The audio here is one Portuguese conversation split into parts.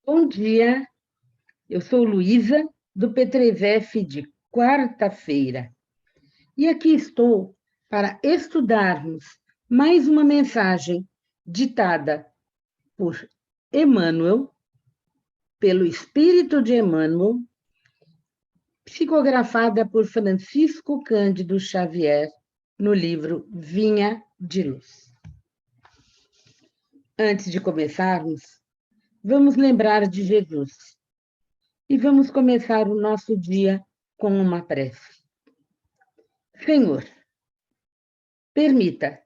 Bom dia, eu sou Luísa, do Petrevef de quarta-feira. E aqui estou para estudarmos mais uma mensagem ditada por Emmanuel, pelo Espírito de Emmanuel, psicografada por Francisco Cândido Xavier, no livro Vinha de Luz. Antes de começarmos, vamos lembrar de Jesus. E vamos começar o nosso dia com uma prece. Senhor, permita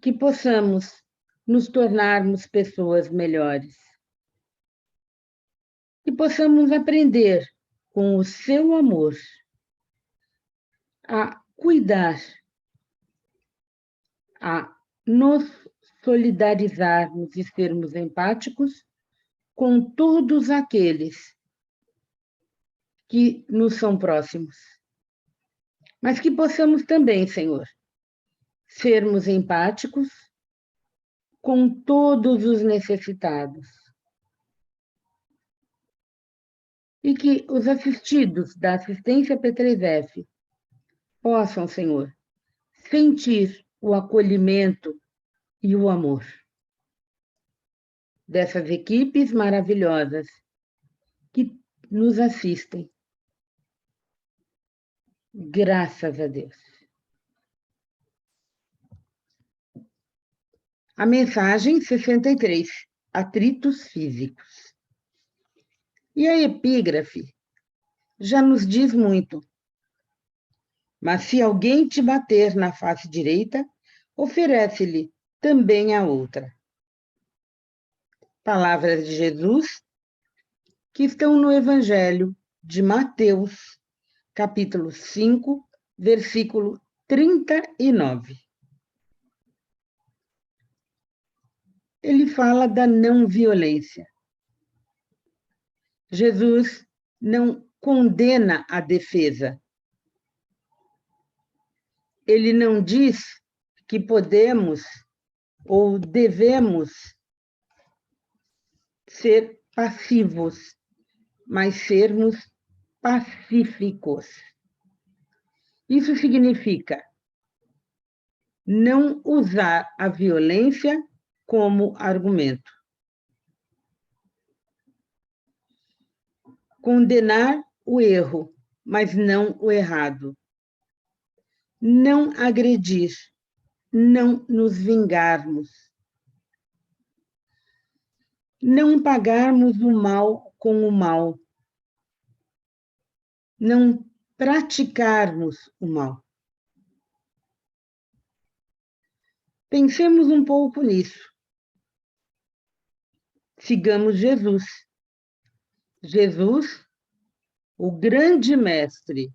que possamos nos tornarmos pessoas melhores. Que possamos aprender com o seu amor a cuidar, a nos solidarizarmos e sermos empáticos com todos aqueles que nos são próximos. Mas que possamos também, Senhor, sermos empáticos com todos os necessitados. E que os assistidos da assistência Petrevef possam, Senhor, sentir o acolhimento e o amor dessas equipes maravilhosas que nos assistem. Graças a Deus. A mensagem 63, atritos físicos. E a epígrafe já nos diz muito. Mas se alguém te bater na face direita, oferece-lhe também a outra. Palavras de Jesus que estão no Evangelho de Mateus, capítulo 5, versículo 39. Ele fala da não violência. Jesus não condena a defesa. Ele não diz que podemos ou devemos ser passivos, mas sermos pacíficos. Isso significa não usar a violência como argumento. Condenar o erro, mas não o errado. Não agredir, não nos vingarmos. Não pagarmos o mal com o mal. Não praticarmos o mal. Pensemos um pouco nisso. Sigamos Jesus. Jesus, o grande mestre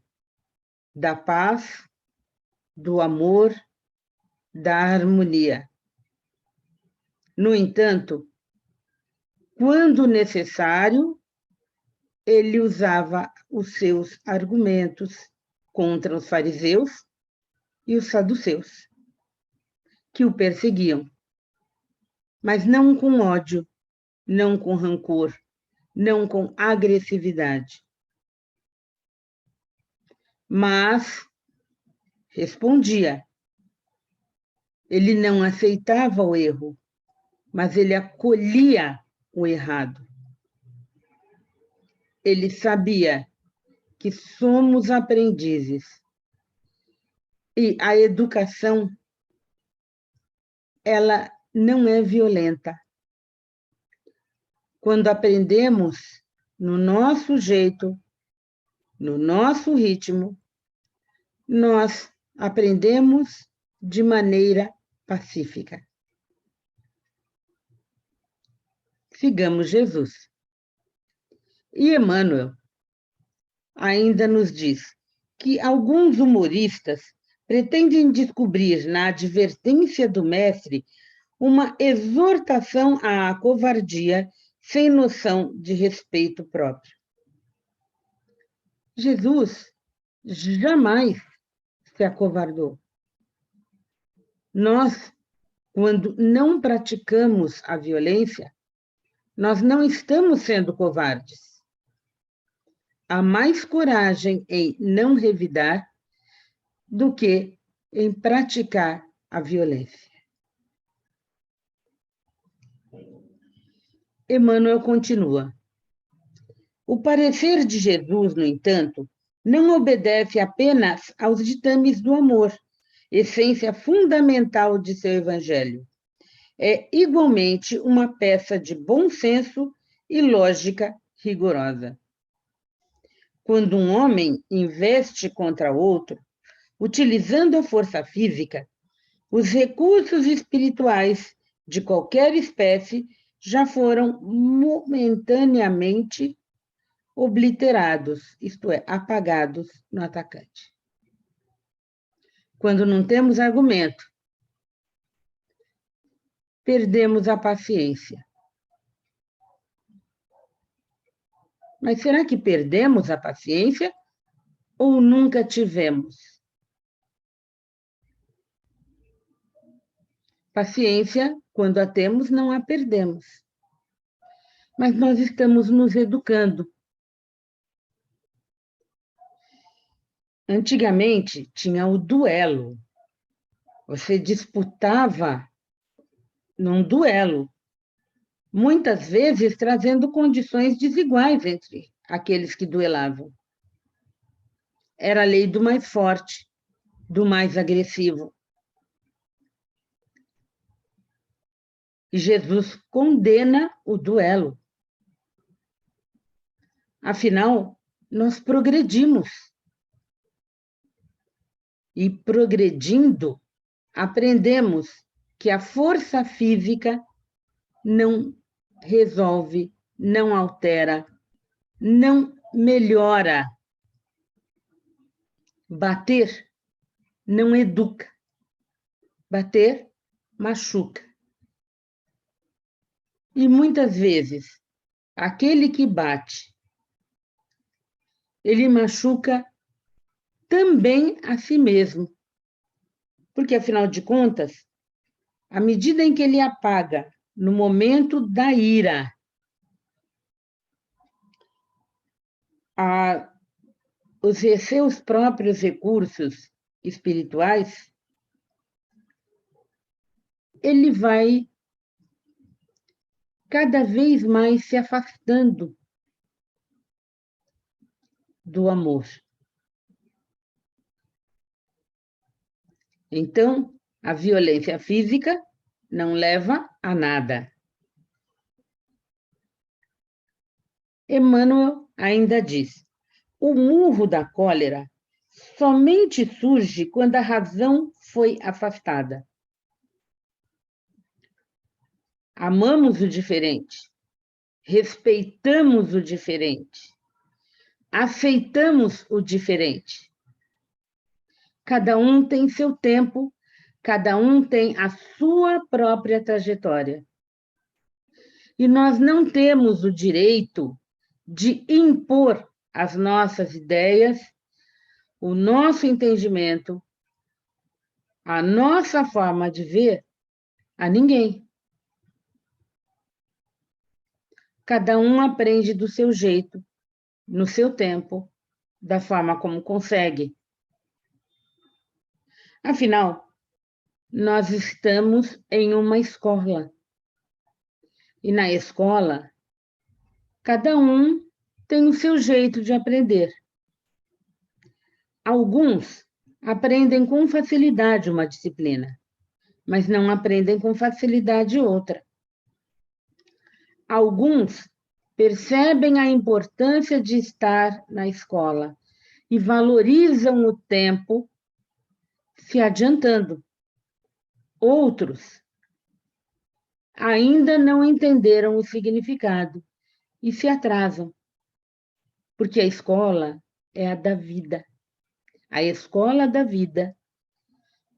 da paz, do amor, da harmonia. No entanto, quando necessário, ele usava os seus argumentos contra os fariseus e os saduceus, que o perseguiam, mas não com ódio, não com rancor, não com agressividade. Mas respondia. Ele não aceitava o erro, mas ele acolhia o errado. Ele sabia que somos aprendizes e a educação, ela não é violenta. Quando aprendemos no nosso jeito, no nosso ritmo, nós aprendemos de maneira pacífica. Sigamos Jesus. E Emmanuel ainda nos diz que alguns humoristas pretendem descobrir na advertência do mestre uma exortação à covardia sem noção de respeito próprio. Jesus jamais se acovardou. Nós, quando não praticamos a violência, Nós não estamos sendo covardes. Há mais coragem em não revidar do que em praticar a violência. Emmanuel continua. O parecer de Jesus, no entanto, não obedece apenas aos ditames do amor, essência fundamental de seu evangelho. É igualmente uma peça de bom senso e lógica rigorosa. Quando um homem investe contra outro, utilizando a força física, os recursos espirituais de qualquer espécie já foram momentaneamente obliterados, isto é, apagados no atacante. Quando não temos argumento, perdemos a paciência. Mas será que perdemos a paciência ou nunca tivemos? Paciência, quando a temos, não a perdemos. Mas nós estamos nos educando. Antigamente, tinha o duelo. Você disputava num duelo, muitas vezes trazendo condições desiguais entre aqueles que duelavam. Era a lei do mais forte, do mais agressivo. E Jesus condena o duelo. Afinal, nós progredimos. E progredindo, aprendemos que a força física não resolve, não altera, não melhora. Bater não educa. Bater machuca. E muitas vezes, aquele que bate, ele machuca também a si mesmo. Porque, afinal de contas, à medida em que ele apaga, no momento da ira, os seus próprios recursos espirituais, ele vai cada vez mais se afastando do amor. Então, a violência física não leva a nada. Emmanuel ainda diz: o murro da cólera somente surge quando a razão foi afastada. Amamos o diferente, respeitamos o diferente, aceitamos o diferente. Cada um tem seu tempo, cada um tem a sua própria trajetória. E nós não temos o direito de impor as nossas ideias, o nosso entendimento, a nossa forma de ver a ninguém. Cada um aprende do seu jeito, no seu tempo, da forma como consegue. Afinal, nós estamos em uma escola. E na escola, cada um tem o seu jeito de aprender. Alguns aprendem com facilidade uma disciplina, mas não aprendem com facilidade outra. Alguns percebem a importância de estar na escola e valorizam o tempo se adiantando. Outros ainda não entenderam o significado e se atrasam, porque a escola é a da vida. A escola da vida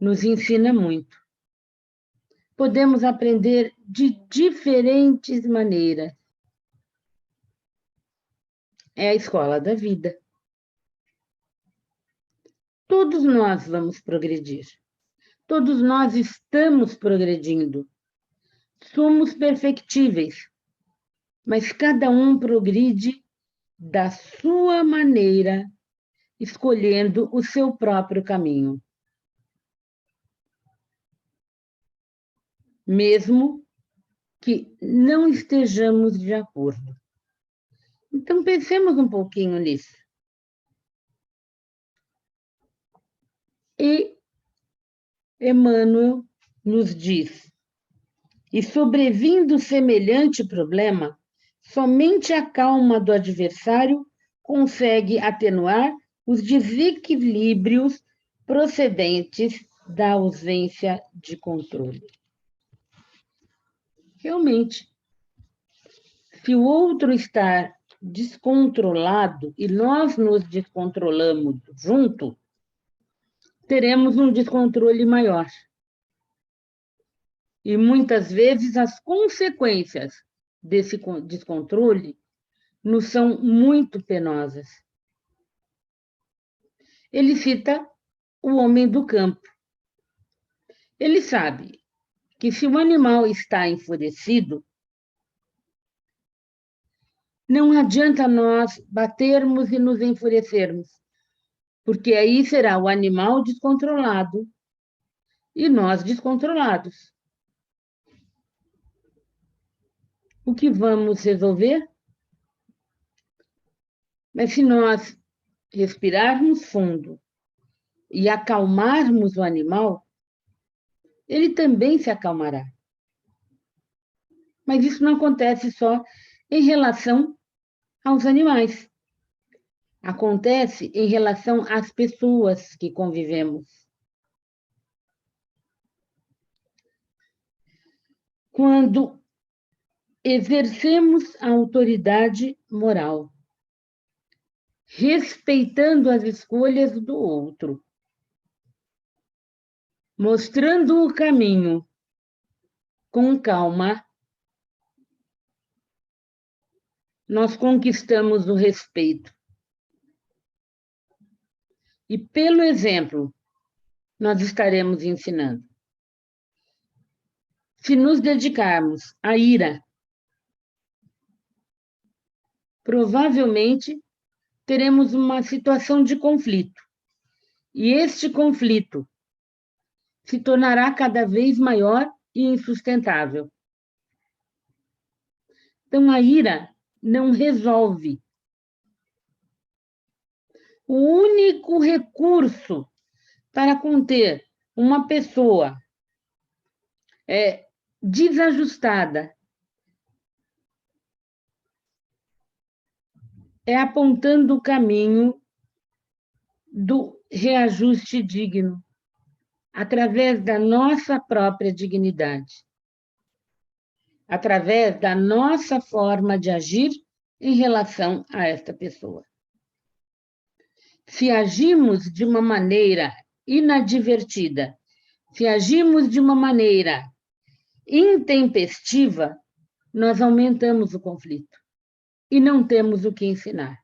nos ensina muito. Podemos aprender de diferentes maneiras. É a escola da vida. Todos nós vamos progredir. Todos nós estamos progredindo. Somos perfectíveis. mas cada um progride da sua maneira, escolhendo o seu próprio caminho. Mesmo que não estejamos de acordo. Então, pensemos um pouquinho nisso. E Emmanuel nos diz: e sobrevindo semelhante problema, somente a calma do adversário consegue atenuar os desequilíbrios procedentes da ausência de controle. Realmente, se o outro está descontrolado e nós nos descontrolamos junto, teremos um descontrole maior. E muitas vezes as consequências desse descontrole nos são muito penosas. Ele cita o homem do campo. Ele sabe que se o animal está enfurecido, não adianta nós batermos e nos enfurecermos, porque aí será o animal descontrolado e nós descontrolados. O que vamos resolver? Mas se nós respirarmos fundo e acalmarmos o animal, ele também se acalmará. Mas isso não acontece só em relação aos animais. Acontece em relação às pessoas que convivemos. Quando exercemos a autoridade moral, respeitando as escolhas do outro, mostrando o caminho com calma, nós conquistamos o respeito. E pelo exemplo, nós estaremos ensinando. Se nos dedicarmos à ira, provavelmente teremos uma situação de conflito. E este conflito se tornará cada vez maior e insustentável. Então, a ira não resolve. O único recurso para conter uma pessoa desajustada é apontando o caminho do reajuste digno, através da nossa própria dignidade, através da nossa forma de agir em relação a esta pessoa. Se agimos de uma maneira inadvertida, se agimos de uma maneira intempestiva, nós aumentamos o conflito e não temos o que ensinar.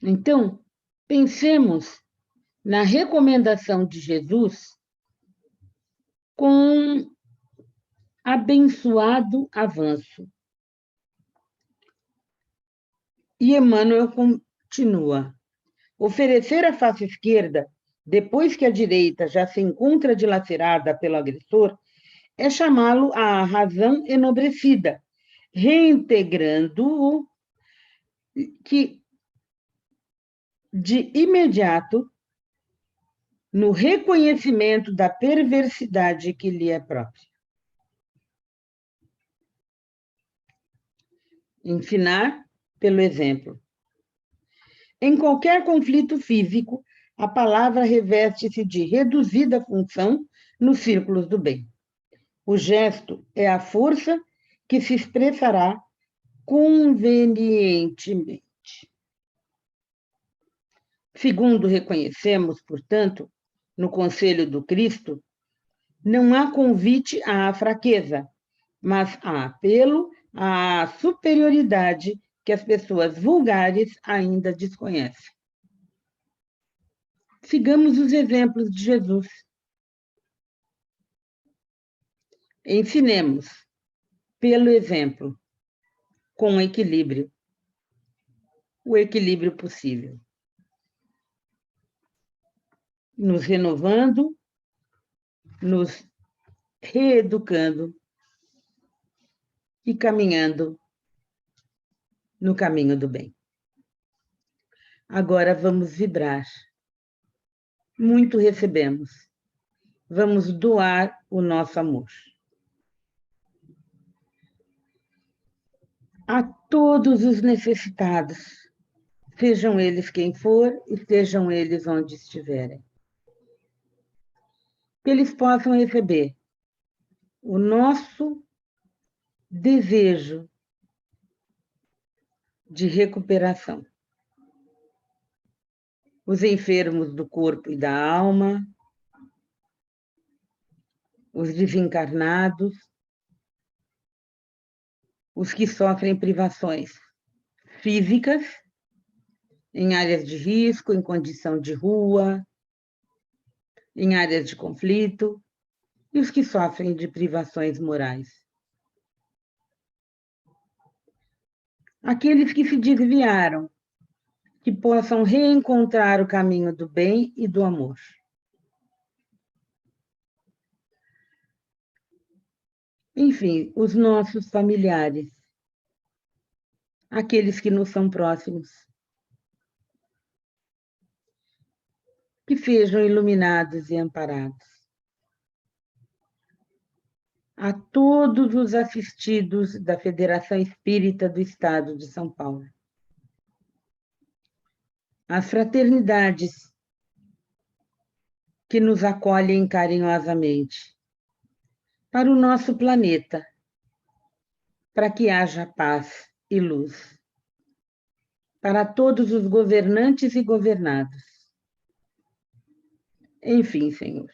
Então, pensemos na recomendação de Jesus com abençoado avanço. E Emmanuel continua: oferecer a face esquerda, depois que a direita já se encontra dilacerada pelo agressor, é chamá-lo à razão enobrecida, reintegrando-o que de imediato no reconhecimento da perversidade que lhe é própria. Ensinar pelo exemplo. Em qualquer conflito físico, a palavra reveste-se de reduzida função nos círculos do bem. O gesto é a força que se expressará convenientemente. Segundo reconhecemos, portanto, no Conselho do Cristo, não há convite à fraqueza, mas há apelo à superioridade que as pessoas vulgares ainda desconhecem. Sigamos os exemplos de Jesus. Ensinemos pelo exemplo, com equilíbrio, o equilíbrio possível, nos renovando, nos reeducando e caminhando no caminho do bem. Agora vamos vibrar. Muito recebemos. Vamos doar o nosso amor. A todos os necessitados, sejam eles quem for e estejam eles onde estiverem. Que eles possam receber o nosso desejo de recuperação. Os enfermos do corpo e da alma, os desencarnados, os que sofrem privações físicas, em áreas de risco, em condição de rua, em áreas de conflito, e os que sofrem de privações morais. Aqueles que se desviaram, que possam reencontrar o caminho do bem e do amor. Enfim, os nossos familiares, aqueles que nos são próximos, que sejam iluminados e amparados. A todos os assistidos da Federação Espírita do Estado de São Paulo. As fraternidades que nos acolhem carinhosamente. Para o nosso planeta, para que haja paz e luz. Para todos os governantes e governados. Enfim, Senhor,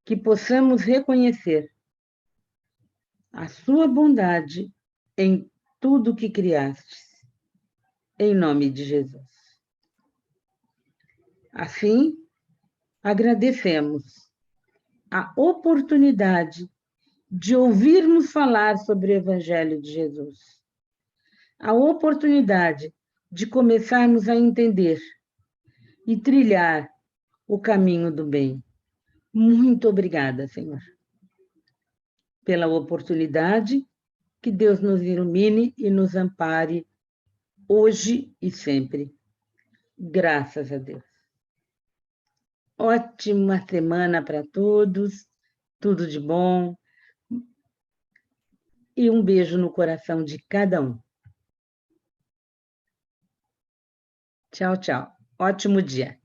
que possamos reconhecer a sua bondade em tudo que criastes, em nome de Jesus. Assim, agradecemos a oportunidade de ouvirmos falar sobre o Evangelho de Jesus, a oportunidade de começarmos a entender e trilhar o caminho do bem. Muito obrigada, Senhor, pela oportunidade. Que Deus nos ilumine e nos ampare hoje e sempre. Graças a Deus. Ótima semana para todos, tudo de bom e um beijo no coração de cada um. Tchau, tchau. Ótimo dia.